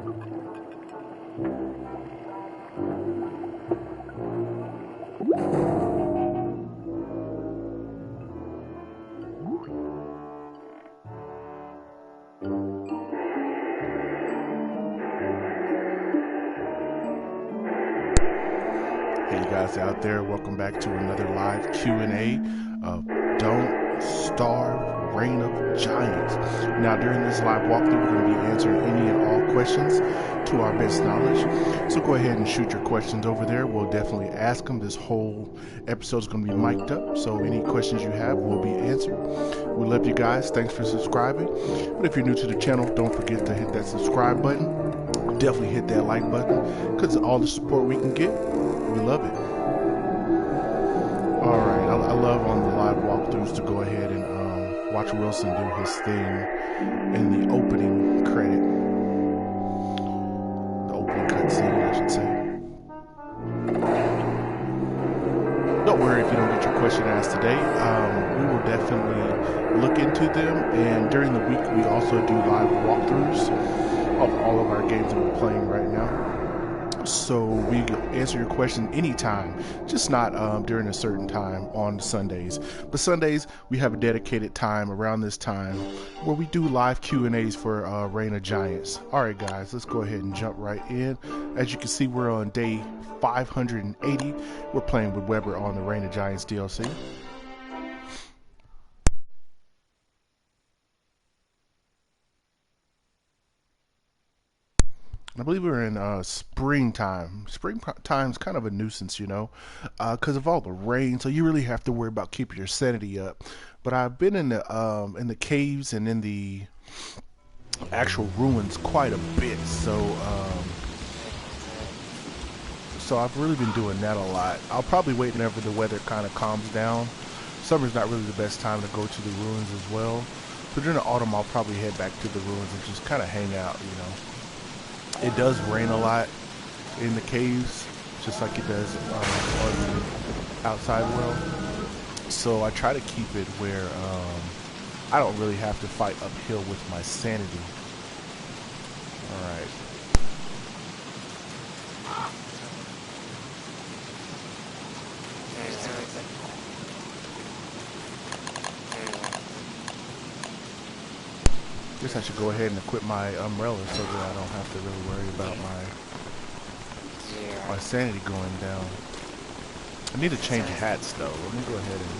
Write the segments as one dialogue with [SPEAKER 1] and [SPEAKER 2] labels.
[SPEAKER 1] Hey, you guys out there, welcome back to another live Q&A of Don't Starve, Reign of Giants. Now, during this live walkthrough, we're going to be answering any and all questions to our best knowledge. So go ahead and shoot your questions over there. We'll definitely ask them. This whole episode is going to be mic'd up, so any questions you have will be answered. We love you guys. Thanks for subscribing. But if you're new to the channel, don't forget to hit that subscribe button. Definitely hit that like button, because all the support we can get, we love it. Alright, I love on the live walkthroughs to go ahead and watch Wilson do his thing in the opening credit. The opening cutscene, I should say. Don't worry if you don't get your question asked today. We will definitely look into them, and during the week we also do live walkthroughs of all of our games that we're playing right now. So we answer your question anytime, just not during a certain time on Sundays. But Sundays we have a dedicated time around this time where we do live Q&As for Reign of Giants. Alright guys, let's go ahead and jump right in. As you can see, we're on day 580. We're playing with Weber on the Reign of Giants DLC. I believe we're in springtime. Springtime's kind of a nuisance, you know, because of all the rain. So you really have to worry about keeping your sanity up. But I've been in the caves and in the actual ruins quite a bit. So I've really been doing that a lot. I'll probably wait whenever the weather kind of calms down. Summer's not really the best time to go to the ruins as well. But during the autumn, I'll probably head back to the ruins and just kind of hang out, you know. It does rain a lot in the caves, just like it does on the outside world. So I try to keep it where I don't really have to fight uphill with my sanity. Alright. Guess I should go ahead and equip my umbrella so that I don't have to really worry about my sanity going down. I need to change hats though. Let me go ahead and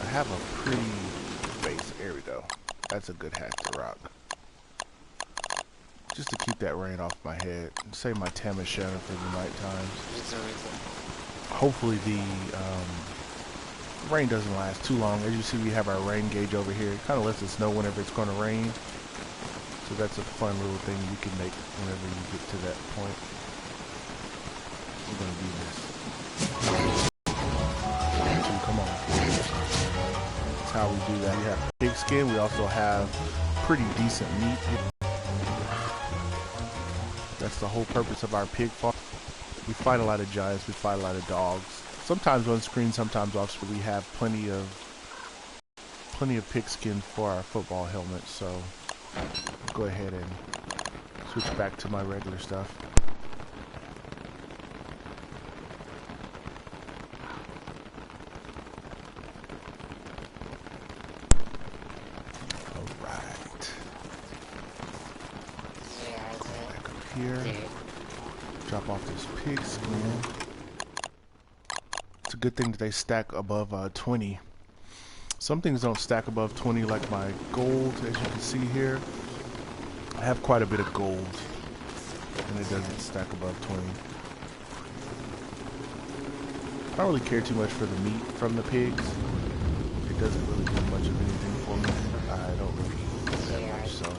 [SPEAKER 1] I have a pretty face. There we go. That's a good hat to rock. Just to keep that rain off my head. Save my Tam and Shannon for the night times. Hopefully the rain doesn't last too long. As you see, we have our rain gauge over here. It kind of lets us know whenever it's going to rain. So that's a fun little thing you can make whenever you get to that point. We're going to do this. Come on. That's how we do that. We have pig skin. We also have pretty decent meat. That's the whole purpose of our pig farm. We fight a lot of giants. We fight a lot of dogs. Sometimes on screen, sometimes off screen. We have plenty of pigskin for our football helmets, so I'll go ahead and switch back to my regular stuff. Alright. Back up here. Drop off this pigskin. It's a good thing that they stack above 20. Some things don't stack above 20, like my gold, as you can see here. I have quite a bit of gold, and it doesn't stack above 20. I don't really care too much for the meat from the pigs. It doesn't really do much of anything for me. I don't really eat that much, so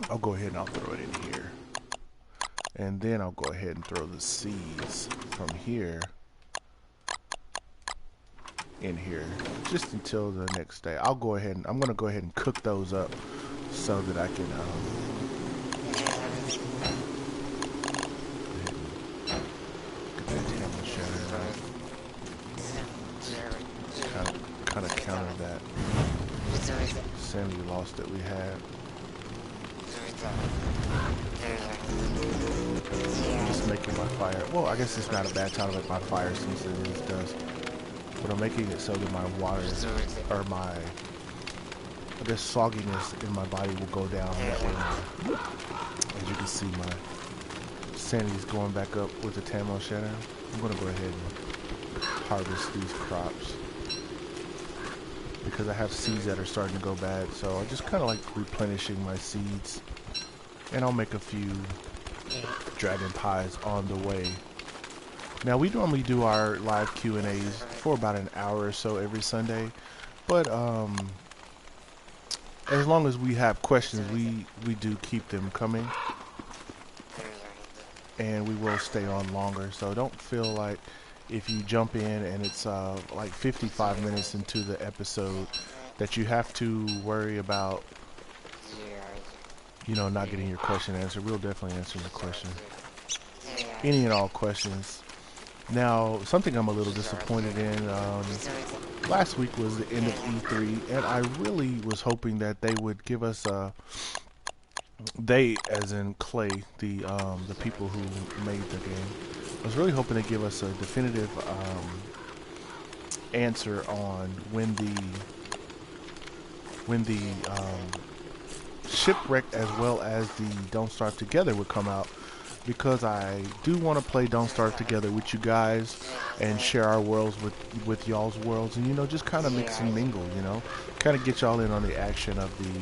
[SPEAKER 1] I'll go ahead and I'll throw it in here. And then I'll go ahead and throw the seeds from here in here just until the next day. I'm going to go ahead and cook those up so that I can get that Tam and Shannon right. Kind of counter that sanity loss that we had. fire. Well, I guess it's not a bad time to make my fire since it is dusk. But I'm making it so that my water, or my, I guess, sogginess in my body will go down. That way, as you can see, my sanity is going back up with the Tamo Shadow. I'm going to go ahead and harvest these crops because I have seeds that are starting to go bad. So I just kind of like replenishing my seeds, and I'll make a few dragon pies on the way. Now we normally do our live Q&As for about an hour or so every Sunday, but as long as we have questions, we do keep them coming, and we will stay on longer. So don't feel like if you jump in and it's like 55 minutes into the episode that you have to worry about, you know, not getting your question answered. We'll definitely answer the question, any and all questions. Now, something I'm a little disappointed in, last week was the end of E3, and I really was hoping that they would give us they, as in Clay, the people who made the game, I was really hoping to give us a definitive answer on when the Shipwreck as well as the Don't Starve Together would come out, because I do want to play Don't Starve Together with you guys and share our worlds with y'all's worlds, and, you know, just kind of mix and mingle, you know, kind of get y'all in on the action of the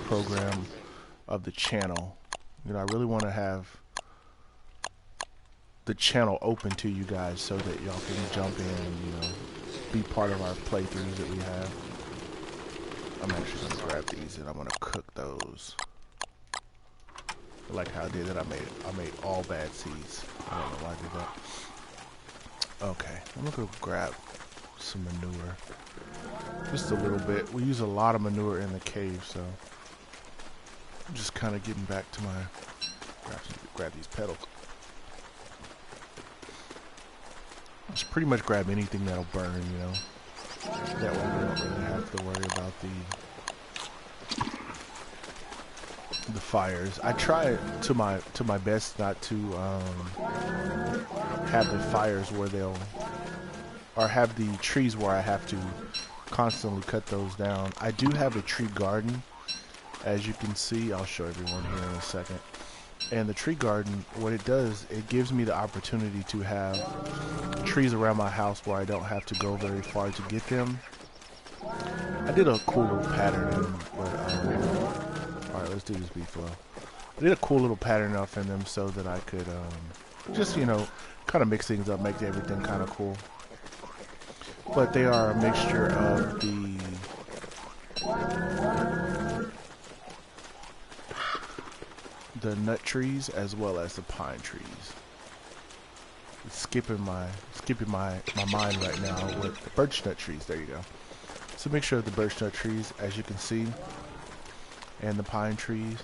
[SPEAKER 1] program, of the channel. You know, I really want to have the channel open to you guys so that y'all can jump in and, you know, be part of our playthroughs that we have. I'm actually going to grab these and I'm going to cook those. Like how I did that, I made all bad seeds. I don't know why I did that. Okay, I'm gonna go grab some manure. Just a little bit. We use a lot of manure in the cave, so I'm just kind of getting back to my grab these petals. Just pretty much grab anything that'll burn, you know. That way we don't really have to worry about the fires. I try to my best not to have the fires where they'll, or have the trees where I have to constantly cut those down. I do have a tree garden, as you can see. I'll show everyone here in a second. And the tree garden, what it does, it gives me the opportunity to have trees around my house where I don't have to go very far to get them. I did a cool little pattern, but alright, let's do this beef flow. I did a cool little pattern off in them so that I could just, you know, kind of mix things up, make everything kind of cool. But they are a mixture of the nut trees as well as the pine trees. It's skipping my mind right now with the birch nut trees. There you go. It's a mixture of the birch nut trees, as you can see, and the pine trees.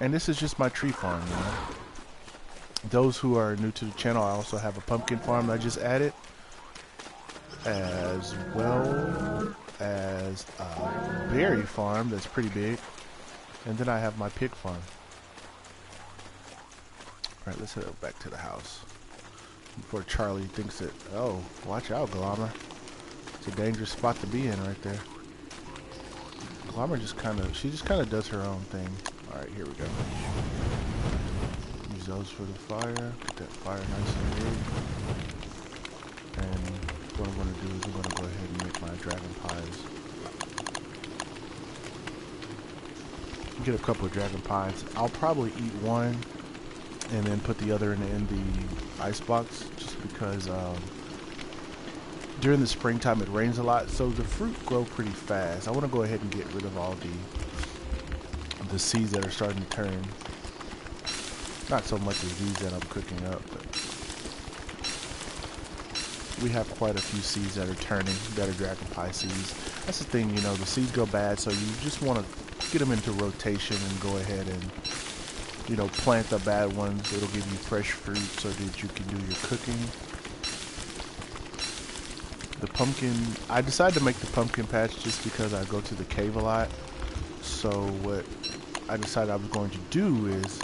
[SPEAKER 1] And this is just my tree farm, you know. Those who are new to the channel, I also have a pumpkin farm that I just added, as well as a berry farm that's pretty big. And then I have my pig farm. Alright, let's head back to the house before Charlie thinks that, oh, watch out, Glamour. It's a dangerous spot to be in right there. Glamour just kind of does her own thing. Alright, here we go. Use those for the fire. Get that fire nice and big. And what I'm going to do is I'm going to go ahead and make my dragon pies. Get a couple of dragon pies. I'll probably eat one and then put the other in the ice box, just because during the springtime it rains a lot, so the fruit grow pretty fast. I want to go ahead and get rid of all the seeds that are starting to turn. Not so much as these that I'm cooking up, but we have quite a few seeds that are turning, that are dragon pie seeds. That's the thing, you know, the seeds go bad, so you just want to get them into rotation and go ahead and, you know, plant the bad ones. It'll give you fresh fruit so that you can do your cooking. The pumpkin, I decided to make the pumpkin patch just because I go to the cave a lot. So what I decided I was going to do is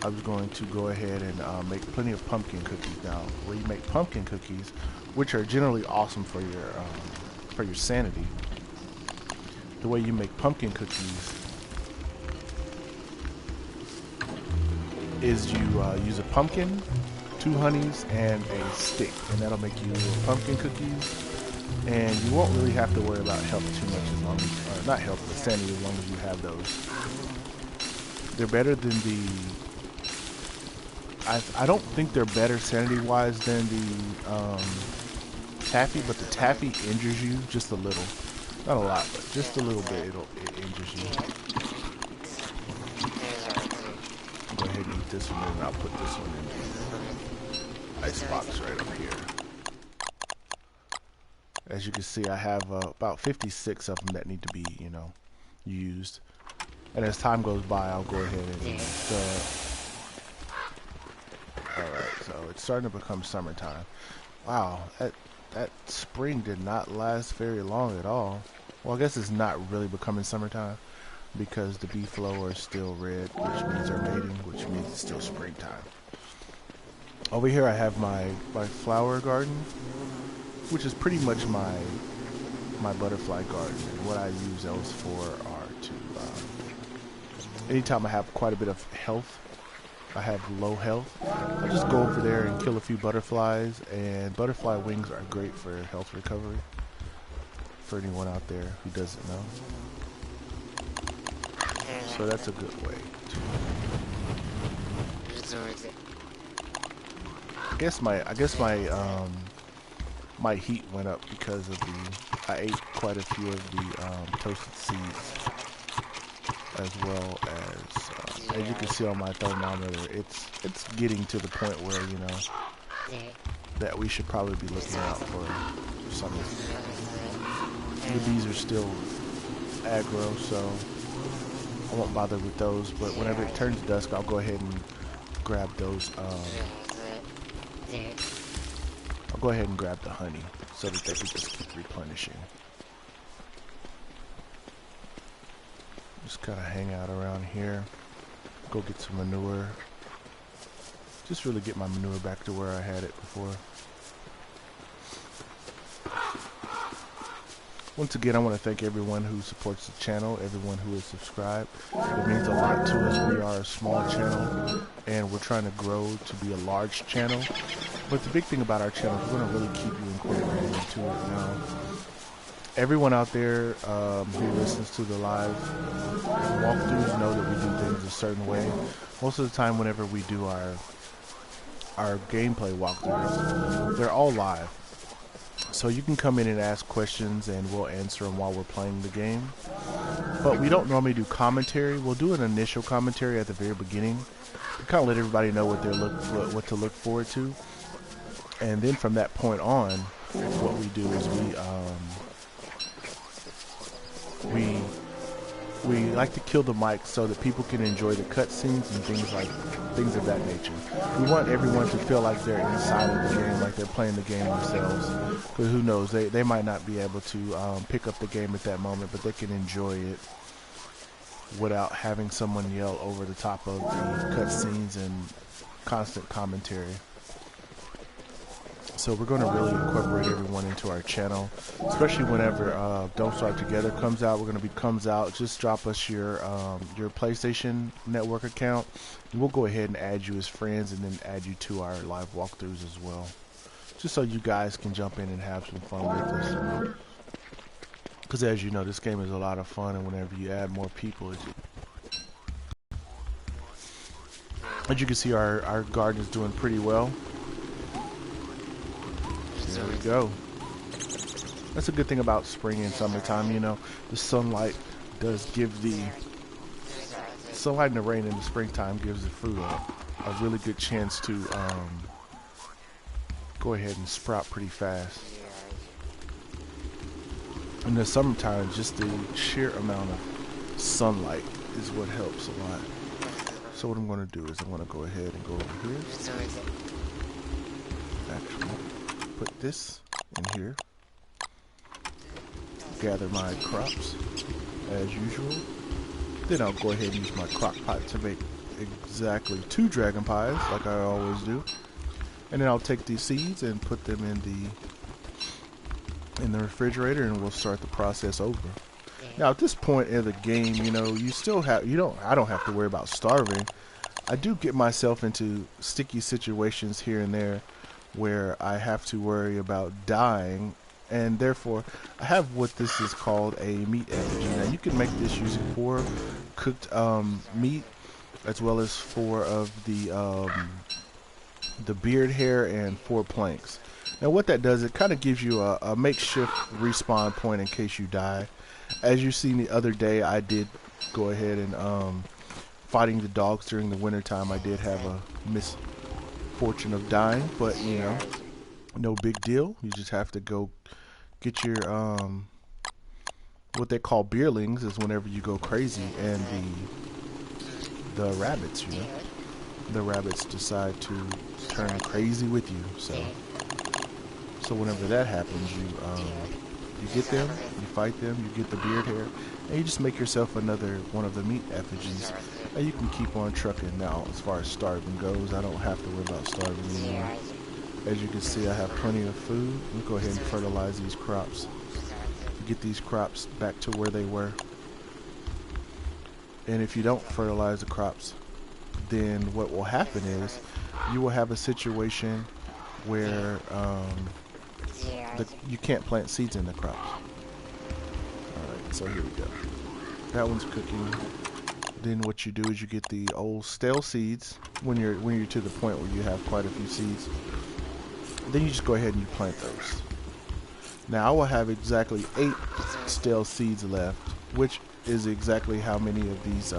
[SPEAKER 1] I was going to go ahead and make plenty of pumpkin cookies. Now, where you make pumpkin cookies, which are generally awesome for your sanity, the way you make pumpkin cookies is you use a pumpkin, 2 honeys, and a stick, and that'll make you pumpkin cookies. And you won't really have to worry about health too much as long as, not health, but sanity, as long as you have those. They're better than the, I don't think they're better sanity-wise than the taffy, but the taffy injures you just a little. Not a lot, but just a little bit, it injures you. Go ahead and eat this one, and I'll put this one in the icebox right up here. As you can see, I have about 56 of them that need to be, used. And as time goes by, I'll go ahead and alright, so it's starting to become summertime. Wow, that spring did not last very long at all. Well, I guess it's not really becoming summertime because the bee flower is still red, which means they're mating, which means it's still springtime. Over here I have my flower garden, which is pretty much my butterfly garden. And what I use those for are to, anytime I have quite a bit of health, I have low health, I'll just go over there and kill a few butterflies, and butterfly wings are great for health recovery, for anyone out there who doesn't know. So that's a good way to, I guess my heat went up because of I ate quite a few of the toasted seeds, as well as you can see on my thermometer, it's getting to the point where, that we should probably be looking out for some. The bees are still aggro, so I won't bother with those, but whenever it turns dusk, I'll go ahead and grab those, I'll go ahead and grab the honey so that they can just keep replenishing. Just kind of hang out around here, go get some manure, just really get my manure back to where I had it before. Once again, I want to thank everyone who supports the channel, everyone who is subscribed. It means a lot to us. We are a small channel, and we're trying to grow to be a large channel. But the big thing about our channel is we're going to really keep you incorporated into it now. Everyone out there who listens to the live walkthroughs know that we do things a certain way. Most of the time, whenever we do our gameplay walkthroughs, they're all live. So you can come in and ask questions and we'll answer them while we're playing the game. But we don't normally do commentary. We'll do an initial commentary at the very beginning to kind of let everybody know what what to look forward to. And then from that point on, what we do is we like to kill the mic so that people can enjoy the cutscenes and things of that nature. We want everyone to feel like they're inside of the game, like they're playing the game themselves. Because who knows, they might not be able to pick up the game at that moment, but they can enjoy it without having someone yell over the top of the cutscenes and constant commentary. So we're going to really incorporate everyone into our channel, especially whenever Don't Starve Together comes out. Comes out. Just drop us your PlayStation Network account, and we'll go ahead and add you as friends, and then add you to our live walkthroughs as well, just so you guys can jump in and have some fun with us. Because as you know, this game is a lot of fun, and whenever you add more people, as you can see, our garden is doing pretty well. There we go. That's a good thing about spring and summertime, the sunlight does give the sunlight and the rain in the springtime gives the fruit a really good chance to go ahead and sprout pretty fast. In the summertime, just the sheer amount of sunlight is what helps a lot. So what I'm going to do is I'm going to go ahead and go over here. Actually, put this in here, gather my crops as usual, then I'll go ahead and use my crock pot to make exactly 2 dragon pies, like I always do. And then I'll take these seeds and put them in the refrigerator, and we'll start the process over. Now, at this point in the game, you know, I don't have to worry about starving. I do get myself into sticky situations here and there where I have to worry about dying, and therefore I have what this is called a meat effigy. Now, you can make this using 4 cooked meat, as well as 4 of the beard hair and 4 planks. Now, what that does, it kind of gives you a makeshift respawn point in case you die. As you seen the other day, I did go ahead and fighting the dogs during the wintertime, I did have a misfortune of dying, but you know, no big deal. You just have to go get your what they call beerlings, is whenever you go crazy, and the rabbits, you know, the rabbits decide to turn crazy with you. So whenever that happens, you get them, you fight them, you get the beard hair, and you just make yourself another one of the meat effigies, and you can keep on trucking. Now, as far as starving goes, I don't have to worry about starving anymore. As you can see, I have plenty of food. We'll go ahead and fertilize these crops. Get these crops back to where they were. And if you don't fertilize the crops, then what will happen is you will have a situation where you can't plant seeds in the crops. Alright, so here we go. That one's cooking. Then what you do is you get the old stale seeds when you're to the point where you have quite a few seeds. Then you just go ahead and you plant those. Now I will have exactly 8 stale seeds left, which is exactly how many of these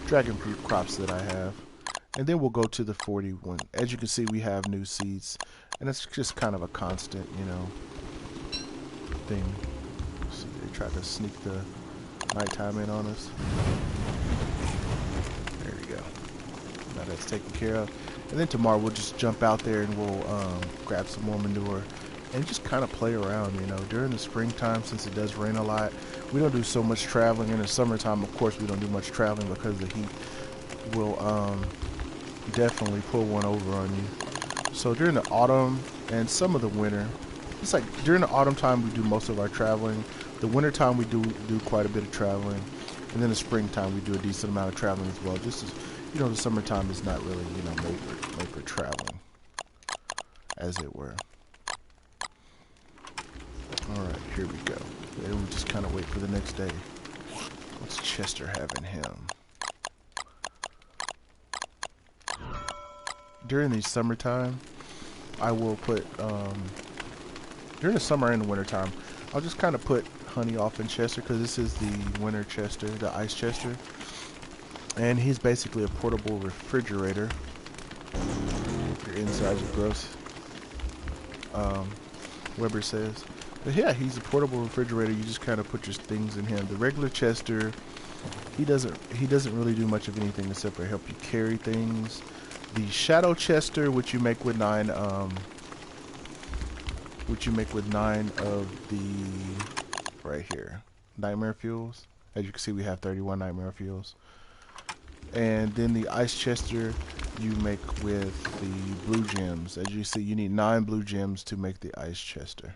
[SPEAKER 1] dragon fruit crops that I have. And then we'll go to the 41. As you can see, we have new seeds, and it's just kind of a constant, you know, thing. See, they tried to sneak the nighttime in on us. There we go. Now that's taken care of. And then tomorrow we'll just jump out there and we'll grab some more manure and just kind of play around, you know. During the springtime, since it does rain a lot, we don't do so much traveling. In the summertime, of course, we don't do much traveling because the heat will definitely pull one over on you. So during the autumn and some of the winter, it's like during the autumn time we do most of our traveling. The winter time we do quite a bit of traveling, and then the springtime we do a decent amount of traveling as well. Just as you know, the summertime is not really, you know, made for traveling, as it were. All right, here we go. And we just kind of wait for the next day. What's Chester having him? During the summertime, I will put, during the summer and the winter time, I'll just kind of put honey off in Chester, because this is the winter Chester, the ice Chester. And he's basically a portable refrigerator. Your insides are gross, Weber says. But yeah, he's a portable refrigerator. You just kind of put your things in him. The regular Chester, he doesn't really do much of anything except for help you carry things. The Shadow Chester, which you make with 9 of the right here nightmare fuels. As you can see, we have 31 nightmare fuels. And then the Ice Chester you make with the blue gems. As you see, you need 9 blue gems to make the Ice Chester.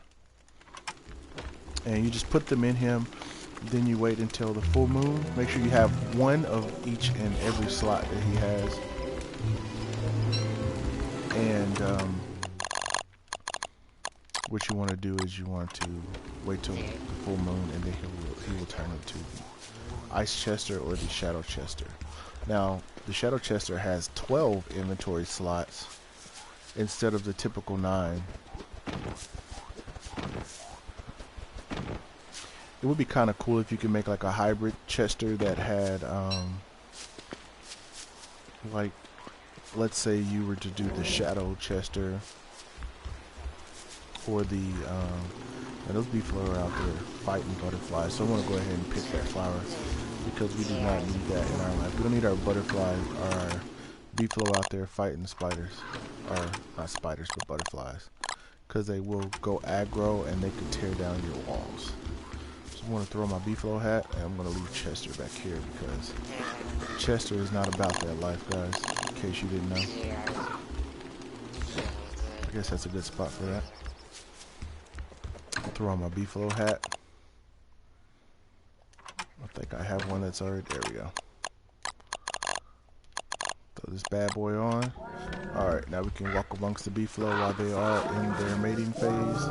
[SPEAKER 1] And you just put them in him. Then you wait until the full moon. Make sure you have 1 of each and every slot that he has. And what you want to do is you want to wait till the full moon, and then he will turn into the Ice Chester or the Shadow Chester. Now, the Shadow Chester has 12 inventory slots instead of the typical 9. It would be kind of cool if you could make like a hybrid Chester that had, like, let's say you were to do the Shadow Chester or the, and those bee flower out there fighting butterflies. So I want to go ahead and pick that flower, because we do not need that in our life. We don't need our butterflies, our bee flower out there fighting spiders, or not spiders, but butterflies, because they will go aggro and they can tear down your walls. So I want to throw my beefalo hat, and I'm going to leave Chester back here because Chester is not about that life, guys, in case you didn't know. I guess that's a good spot for that. I'll throw on my beefalo hat. I think I have one that's already, there we go. Throw this bad boy on. Alright, now we can walk amongst the beefalo while they are in their mating phase.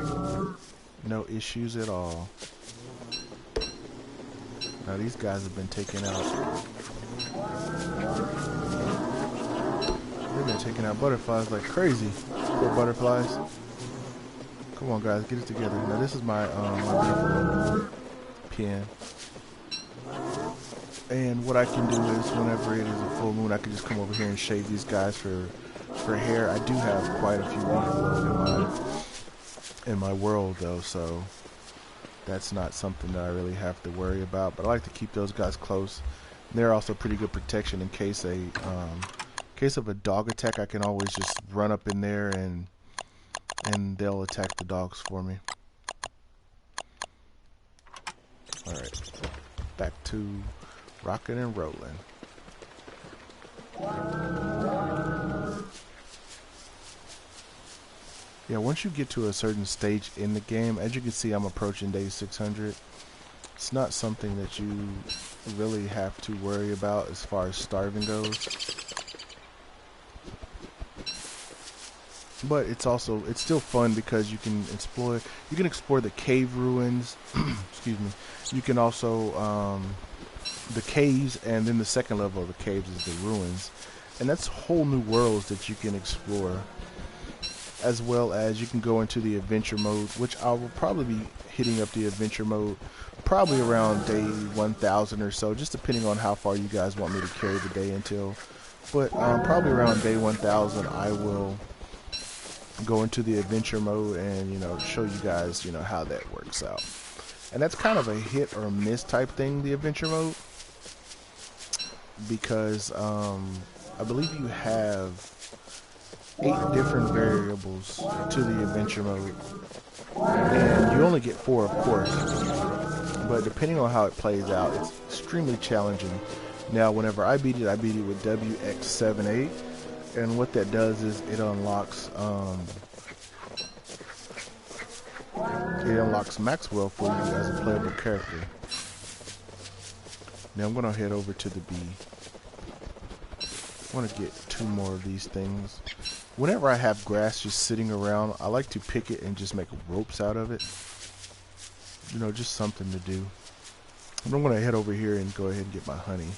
[SPEAKER 1] No issues at all. Now these guys have been taking out. They've been taking out butterflies like crazy. Poor butterflies. Come on, guys, get it together. Now this is my my pen. And what I can do is, whenever it is a full moon, I can just come over here and shave these guys for hair. I do have quite a few beefalo in my world, though, so that's not something that I really have to worry about. But I like to keep those guys close. And they're also pretty good protection in case of a dog attack. I can always just run up in there and they'll attack the dogs for me. All right, back to rocking and rolling. Yeah, once you get to a certain stage in the game, as you can see, I'm approaching day 600. It's not something that you really have to worry about as far as starving goes. But it's still fun because you can explore the cave ruins. Excuse me. You can also the caves, and then the second level of the caves is the ruins, and that's whole new worlds that you can explore. As well as you can go into the adventure mode, which I will probably be hitting up the adventure mode probably around day 1000 or so, just depending on how far you guys want me to carry the day until. But probably around day 1000 I will go into the adventure mode and, you know, show you guys, you know, how that works out. And that's kind of a hit or miss type thing, the adventure mode, because I believe you have 8 different variables to the adventure mode, and you only get 4, of course, but depending on how it plays out, it's extremely challenging. Now, whenever I beat it with WX78, and what that does is it unlocks Maxwell for you as a playable character. Now I'm gonna head over to the B. I want to get 2 more of these things. Whenever I have grass just sitting around, I like to pick it and just make ropes out of it. You know, just something to do. And I'm going to head over here and go ahead and get my honey.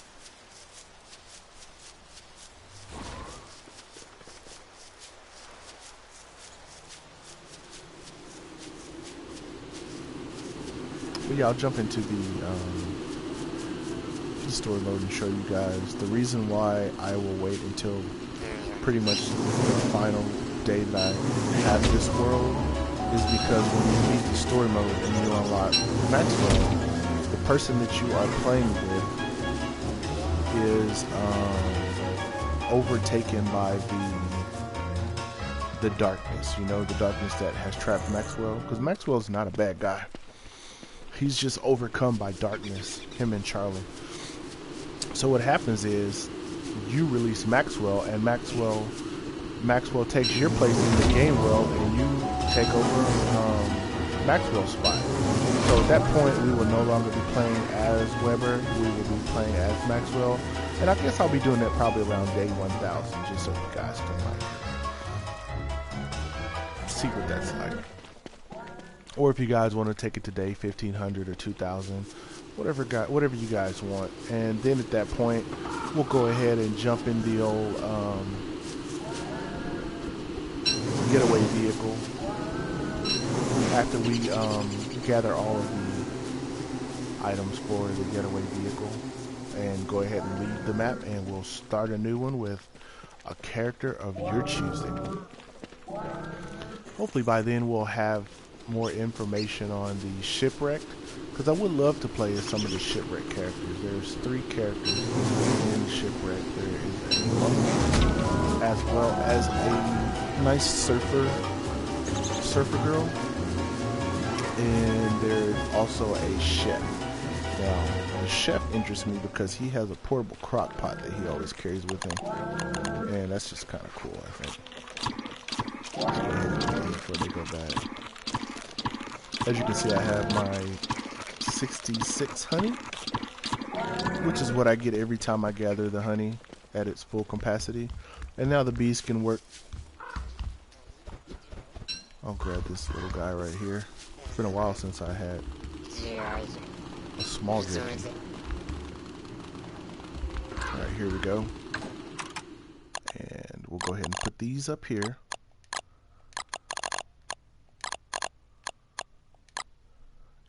[SPEAKER 1] But yeah, I'll jump into the story mode and show you guys the reason why I will wait until pretty much the final day that I have this world is because when you beat the story mode and you unlock Maxwell, the person that you are playing with is overtaken by the darkness, you know, the darkness that has trapped Maxwell, because Maxwell's not a bad guy. He's just overcome by darkness, him and Charlie. So what happens is you release Maxwell, and Maxwell takes your place in the game world, and you take over Maxwell's spot. So at that point, we will no longer be playing as Weber. We will be playing as Maxwell, and I guess I'll be doing that probably around day 1000, just so you guys can like see what that's like. Or if you guys want to take it to day 1500 or 2000. Whatever you guys want. And then at that point, we'll go ahead and jump in the old getaway vehicle after we gather all of the items for the getaway vehicle, and go ahead and leave the map, and we'll start a new one with a character of your choosing. Hopefully by then we'll have more information on the shipwrecked, because I would love to play as some of the shipwreck characters. There's 3 characters in the shipwreck. There is a monk, as well as a nice surfer girl. And there's also a chef. Now, the chef interests me because he has a portable crock pot that he always carries with him. And that's just kind of cool, I think. Let's go ahead and eat these before they go bad. As you can see, I have my 66 honey, which is what I get every time I gather the honey at its full capacity. And now the bees can work. I'll grab this little guy right here. It's been a while since I had a small jerky. Alright, here we go. And we'll go ahead and put these up here.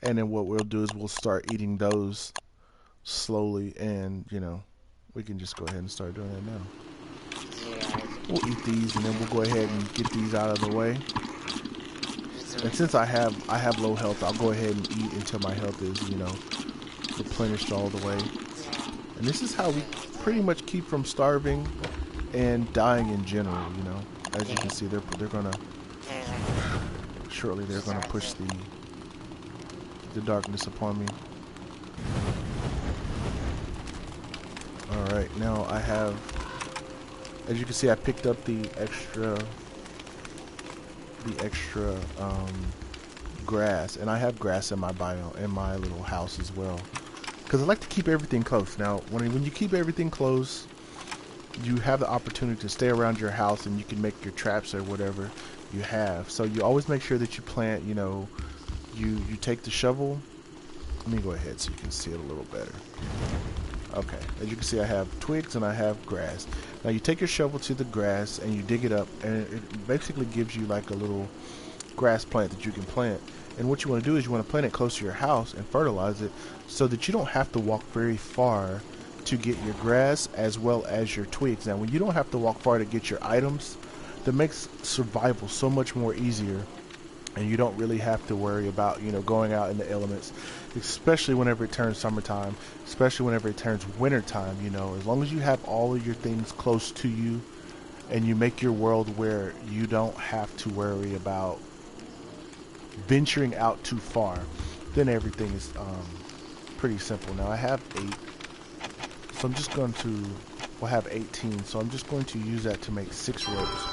[SPEAKER 1] And then what we'll do is we'll start eating those slowly, and you know, we can just go ahead and start doing that now. We'll eat these, and then we'll go ahead and get these out of the way. And since I have low health, I'll go ahead and eat until my health is, you know, replenished all the way. And this is how we pretty much keep from starving and dying in general, you know. As you can see, they're gonna shortly they're gonna push the darkness upon me. Alright, now I have, as you can see, I picked up the extra grass, and I have grass in my biome, in my little house as well, because I like to keep everything close. Now when you keep everything close, you have the opportunity to stay around your house, and you can make your traps or whatever you have. So you always make sure that you plant, you know, you take the shovel. Let me go ahead so you can see it a little better. Okay, as you can see, I have twigs and I have grass. Now you take your shovel to the grass and you dig it up, and it basically gives you like a little grass plant that you can plant. And what you want to do is you want to plant it close to your house and fertilize it, so that you don't have to walk very far to get your grass as well as your twigs. Now when you don't have to walk far to get your items, that makes survival so much more easier. And you don't really have to worry about, you know, going out in the elements, especially whenever it turns summertime, especially whenever it turns wintertime. You know, as long as you have all of your things close to you, and you make your world where you don't have to worry about venturing out too far, then everything is pretty simple. Now I have 8, so I'm just going to, well, I have 18, so I'm just going to use that to make 6 ropes.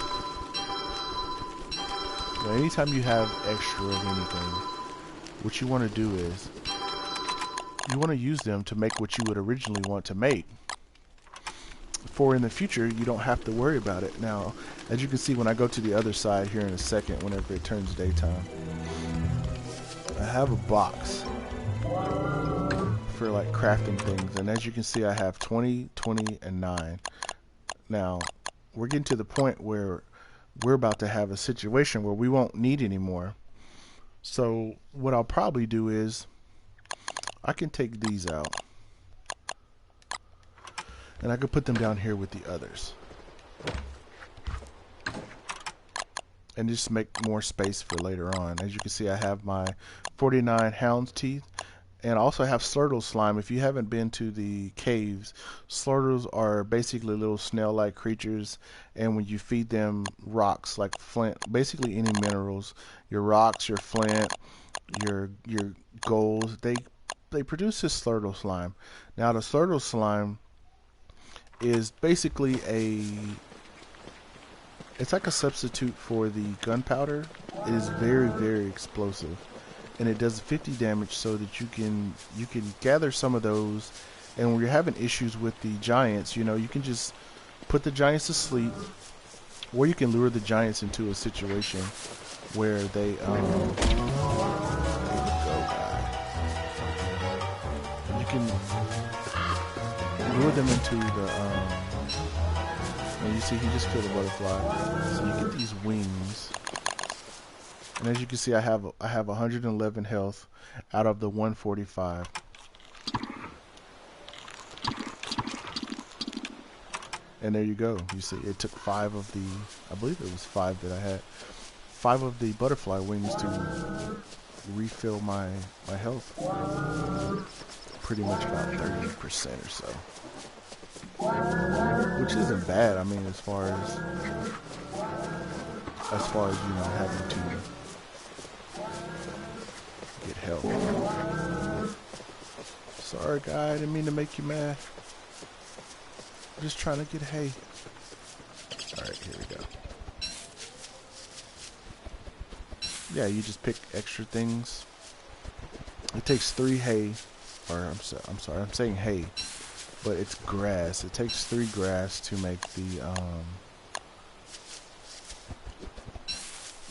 [SPEAKER 1] Now, anytime you have extra of anything, what you want to do is you want to use them to make what you would originally want to make. For in the future, you don't have to worry about it. Now, as you can see, when I go to the other side here in a second, whenever it turns daytime, I have a box for like crafting things. And as you can see, I have 20, 20, and 9. Now, we're getting to the point where we're about to have a situation where we won't need any more. So what I'll probably do is I can take these out, and I could put them down here with the others, and just make more space for later on. As you can see, I have my 49 hound's teeth, and I also have slurtle slime. If you haven't been to the caves, slurtles are basically little snail-like creatures, and when you feed them rocks like flint, basically any minerals, your rocks, your flint, your gold, they produce this slurtle slime. Now the slurtle slime is basically it's like a substitute for the gunpowder. It is very, very explosive, and it does 50 damage, so that you can gather some of those. And when you're having issues with the giants, you know, you can just put the giants to sleep, or you can lure the giants into a situation where they you can lure them into the and you see he just killed a butterfly, so you get these wings. And as you can see, I have 111 health out of the 145. And there you go. You see, it took 5 of the, I believe it was 5 that I had, 5 of the butterfly wings to refill my health. Pretty much about 30% or so, which isn't bad. I mean, as far as you know, having to hell? Sorry, guy. I didn't mean to make you mad. I'm just trying to get hay. Alright, here we go. Yeah, you just pick extra things. It takes 3 hay. Or, I'm sorry, I'm saying hay. But it's grass. It takes 3 grass to make the,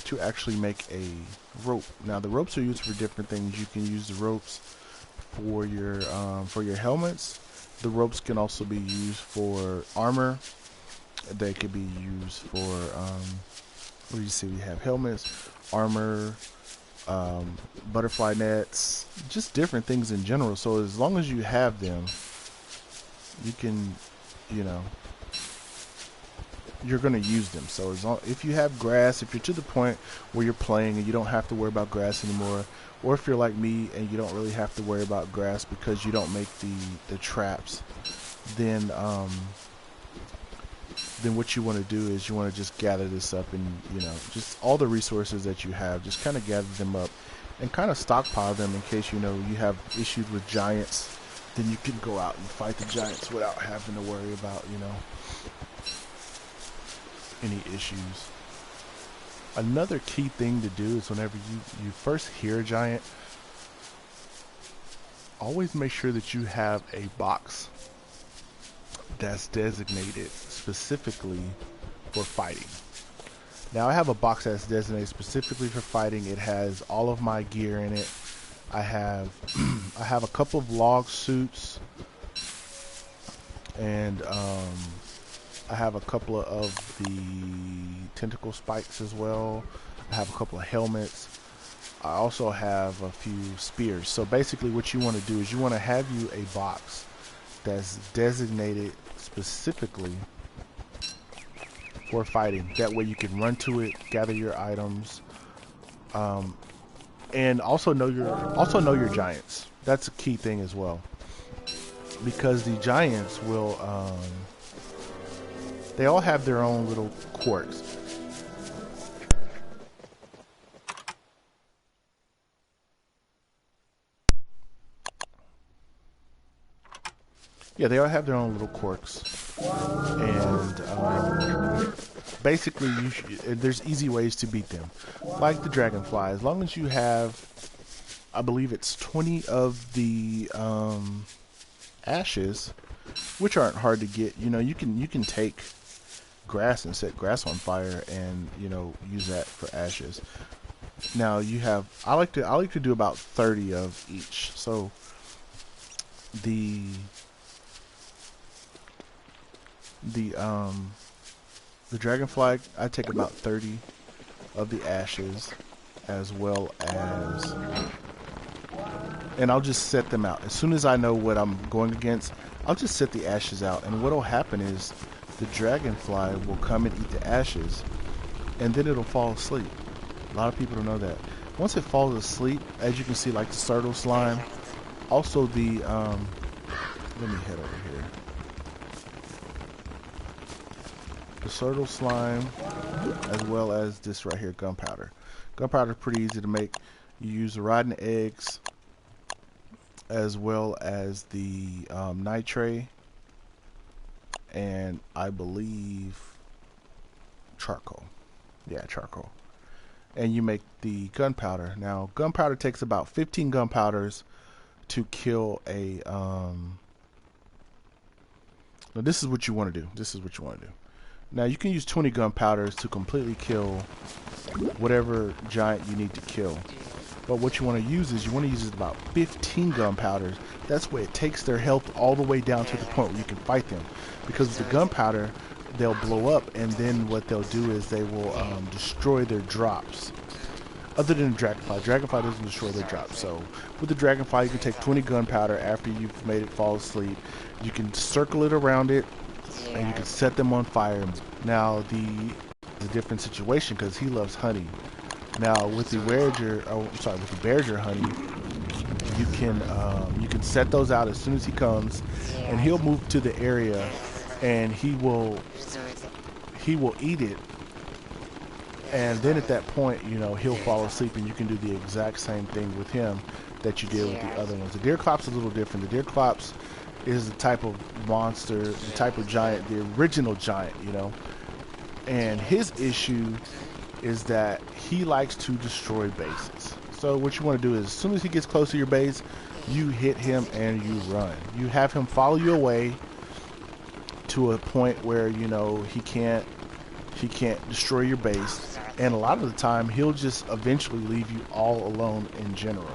[SPEAKER 1] to actually make a rope. Now, the ropes are used for different things. You can use the ropes for your helmets. The ropes can also be used for armor. They could be used for what do you see? We have helmets, armor, butterfly nets, just different things in general. So as long as you have them, you can, you know, you're going to use them. So as long, if you have grass, if you're to the point where you're playing and you don't have to worry about grass anymore, or if you're like me and you don't really have to worry about grass because you don't make the traps, then what you want to do is you want to just gather this up, and you know, just all the resources that you have, just kind of gather them up and kind of stockpile them in case, you know, you have issues with giants. Then you can go out and fight the giants without having to worry about, you know, any issues. Another key thing to do is whenever you first hear a giant, always make sure that you have a box that's designated specifically for fighting. Now I have a box that's designated specifically for fighting. It has all of my gear in it. I have I have a couple of log suits, and I have a couple of the tentacle spikes as well. I have a couple of helmets. I also have a few spears. So basically what you want to do is you want to have you a box that's designated specifically for fighting. That way you can run to it, gather your items, and also know your giants. That's a key thing as well, because the giants will they all have their own little quirks. Yeah, they all have their own little quirks, and basically, there's easy ways to beat them, like the dragonfly. As long as you have, I believe it's 20 of the ashes, which aren't hard to get. You know, you can take grass and set grass on fire, and you know, use that for ashes. Now you have, I like to do about 30 of each. So the dragonfly, I take about 30 of the ashes, as well as, and I'll just set them out. As soon as I know what I'm going against, I'll just set the ashes out, and what'll happen is the dragonfly will come and eat the ashes, and then it'll fall asleep. A lot of people don't know that. Once it falls asleep, as you can see, like the turtle slime, also the let me head over here. The turtle slime, as well as this right here, gunpowder. Gunpowder is pretty easy to make. You use the rotten eggs, as well as the nitrate, and I believe charcoal. Yeah, charcoal. And you make the gunpowder. Now, gunpowder takes about 15 gunpowders to kill a. Now, this is what you want to do. This is what you want to do. Now, you can use 20 gunpowders to completely kill whatever giant you need to kill. But what you want to use is about 15 gunpowders. That's where it takes their health all the way down to the point where you can fight them. Because with the gunpowder, they'll blow up, and then what they'll do is they will destroy their drops. Other than the dragonfly. Dragonfly doesn't destroy their drops. So with the dragonfly, you can take 20 gunpowder after you've made it fall asleep. You can circle it around it, and you can set them on fire. Now, the different situation, because he loves honey. Now, with the Berger honey, you can set those out as soon as he comes, and he'll move to the area, and he will eat it, And then at that point, you know, he'll fall asleep, and you can do the exact same thing with him that you did with the other ones. The deer clops is a little different. The deer clops is the type of monster, the type of giant, the original giant, you know. And his issue is that he likes to destroy bases. So what you want to do is, as soon as he gets close to your base, you hit him and you run. You have him follow you away to a point where, you know, he can't destroy your base, and a lot of the time he'll just eventually leave you all alone in general.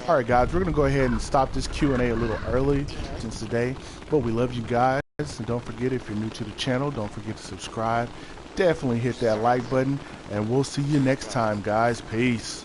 [SPEAKER 1] Alright guys, we're going to go ahead and stop this Q&A a little early since today, but we love you guys, and don't forget, if you're new to the channel, don't forget to subscribe. Definitely hit that like button, and we'll see you next time, guys. Peace.